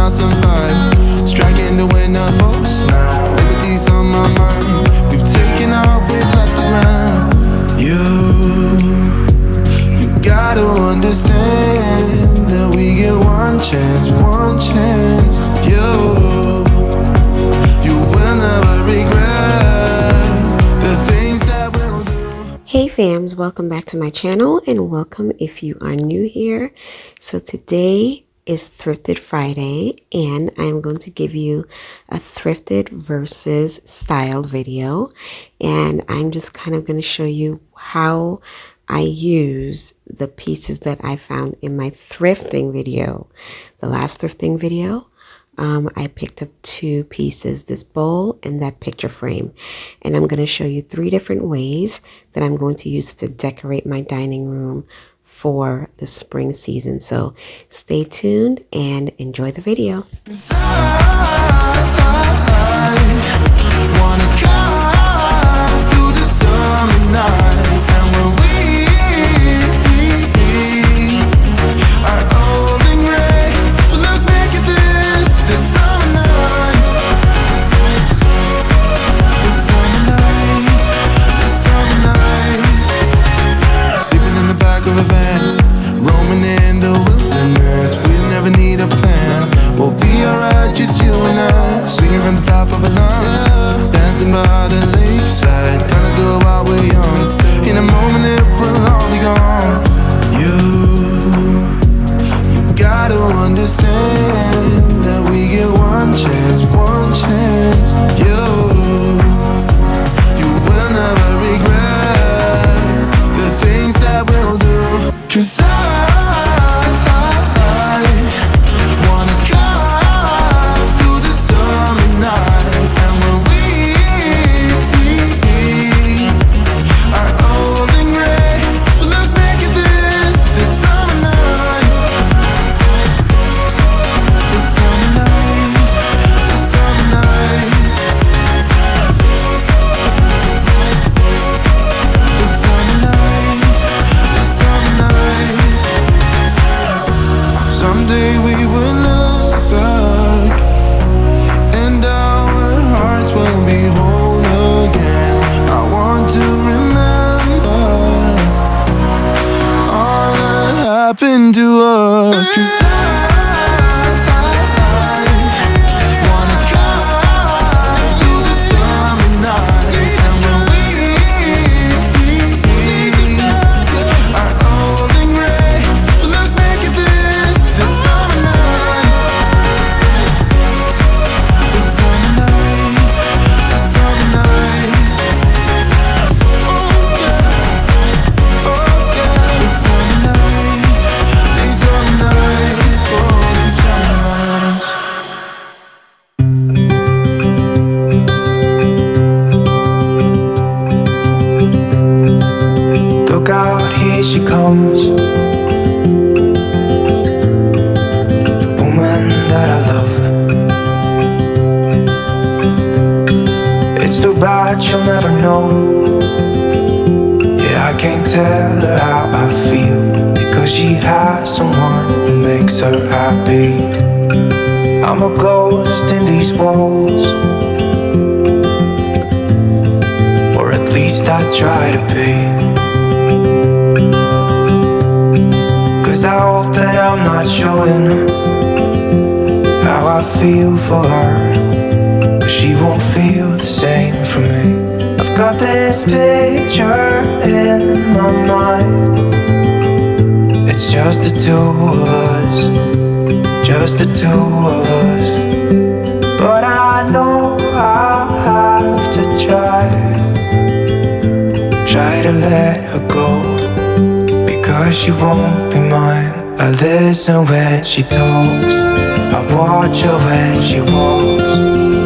awesome vibe. Striking the winner post now. Liberty's on my mind. We've taken off, we've left the ground. You gotta understand that we get one chance, one chance. You will never regret the things that we'll do. Hey fams, welcome back to my channel and welcome if you are new here. So today is Thrifted Friday and I'm going to give you a thrifted versus styled video, and I'm just kind of going to show you how I use the pieces that I found in my thrifting video. The last thrifting video, I picked up two pieces, this bowl and that picture frame, and I'm going to show you 3 different ways that I'm going to use to decorate my dining room for the spring season. So stay tuned and enjoy the video. 'Cause I wanna drive through the summer night, and when we are old and gray, we'll look back at this summer night, this summer night, this summer night. Sleeping in the back of a van, roaming in the wilderness. We never need a plan. We'll be alright, just you and I. Singing from the top of our lungs, dancing by the lakeside. Gonna do it while we're young. In a moment it will all be gone. You gotta understand that we get one chance, one chance. You will never regret the things that we'll do. 'Cause I wanna drive through the summer night, and when we are old and gray, we'll look back at this summer night, this summer night, this summer night, this summer night, this summer night. Someday we will look back, and our hearts will be whole again. I want to remember all that happened to us. 'Cause I wanna drive through the summer night, and when we are old and gray, we'll look back at this summer night, this summer night, this summer night. Oh yeah, this summer night, this summer night, oh, this summer night. Look out, here she comes, the woman that I love. It's too bad she'll never know. Yeah, I can't tell her how I feel, because she has someone who makes her happy. I'm a ghost in these walls, or at least I try to be. 'Cause I hope that I'm not showing how I feel for her, but she won't feel the same for me. I've got this picture in my mind. It's just the two of us, just the two of us. But I know I'll have to try to let her go, because she won't be mine. I listen when she talks, I watch her when she walks.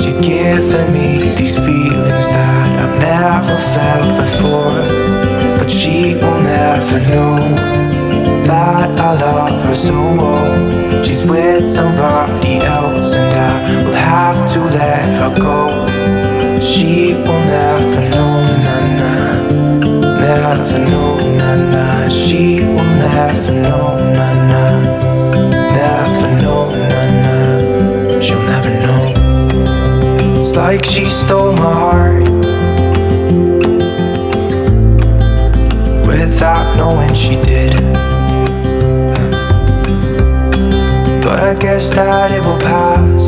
She's giving me these feelings that I've never felt before, but she will never know that I love her so well. She's with somebody else, and I will have to let her go. She will never know, na-na, never know, na-na. She will never know, na-na, never know, na-na. guess that it will pass.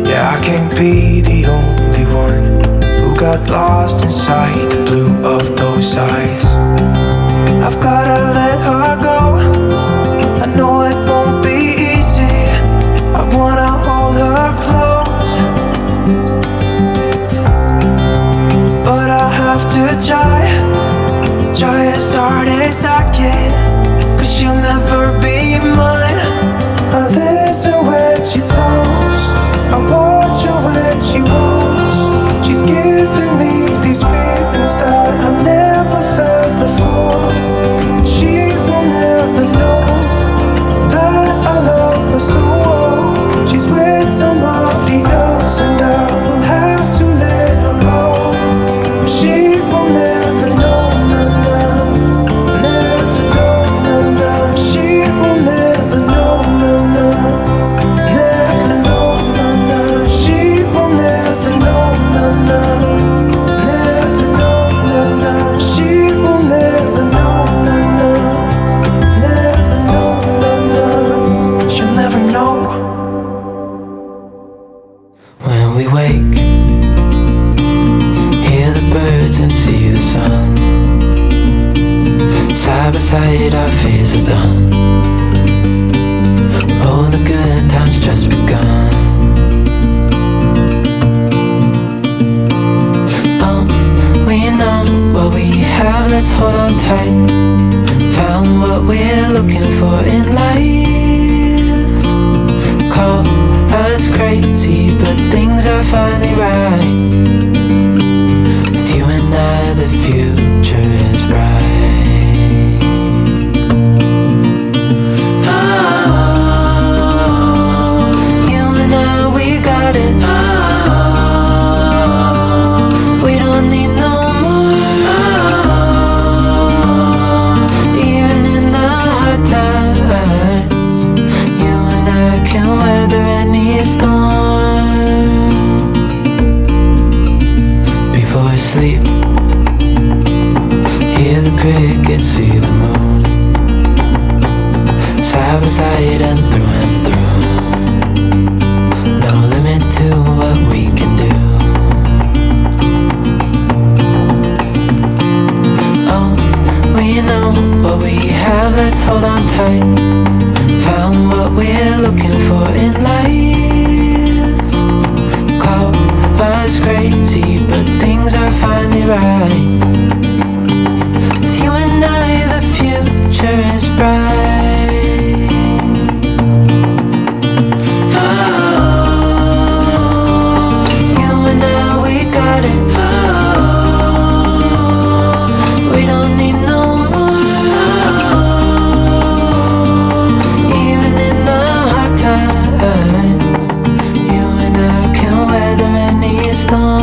Yeah, I can't be the only one who got lost inside the blue of those eyes. I've gotta let her go. I know it won't be easy. I wanna hold her close, but I have to try as hard as I can, 'cause she'll never be mine. I listen when she talks, I watch her when she walks. She's giving me these feelings that I've never felt before. She will never know that I love her so well. She's with somebody else and I will have to let her go. She will never know, never know, she will never know, never know, she will never know, never know, she will never know, never know, she'll never know. When we wake, hear the birds and see the sun. Side by side our fears are done. Oh, the good times just begun. Oh, we know what we have, let's hold on tight. Found what we're looking for in life. Call us crazy, but things are finally right. With you and I, the future is bright. Oh, you and I, we got it. Oh, we don't need no more. Oh, even in the hard times, you and I can weather any storm. Before I sleep, hear the crickets, see the moon. Side by side and through. No limit to what we can do. Oh, we know what we have, let's hold on tight. Found what we're looking for in life. Call us crazy, but things are finally right. With you and I, the future is bright. Oh, you and I, we got it. Oh, we don't need no more. Even in the hard times, you and I can weather any storm.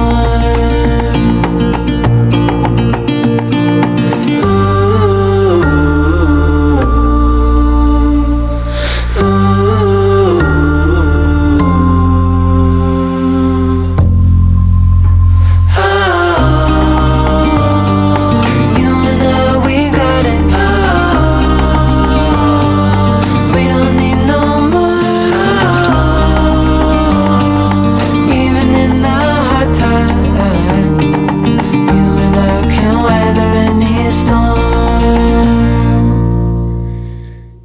You and I, we got it. We don't need no more. Even in the hard times, you and I can weather any storm.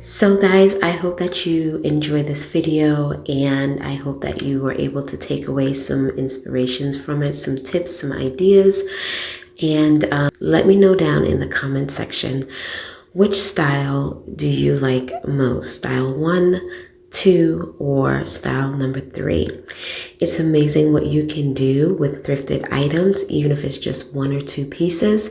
So guys, I hope that you enjoyed this video, and I hope that you were able to take away some inspirations from it, some tips, some ideas. And let me know down in the comment section, which style do you like most? Style 1, 2, or style number 3? It's amazing what you can do with thrifted items, even if it's just 1 or 2 pieces.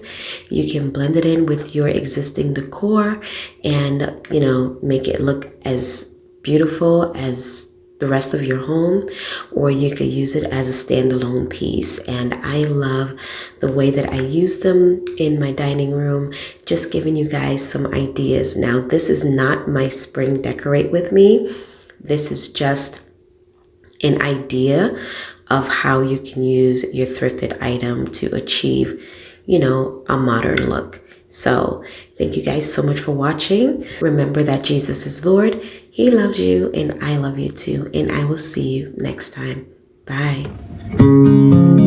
You can blend it in with your existing decor and, you know, make it look as beautiful as the rest of your home, or you could use it as a standalone piece. And I love the way that I use them in my dining room, just giving you guys some ideas. Now, this is not my spring decorate with me. This is just an idea of how you can use your thrifted item to achieve, you know, a modern look. So thank you guys so much for watching. Remember that Jesus is Lord. He loves you and I love you too. And I will see you next time. Bye.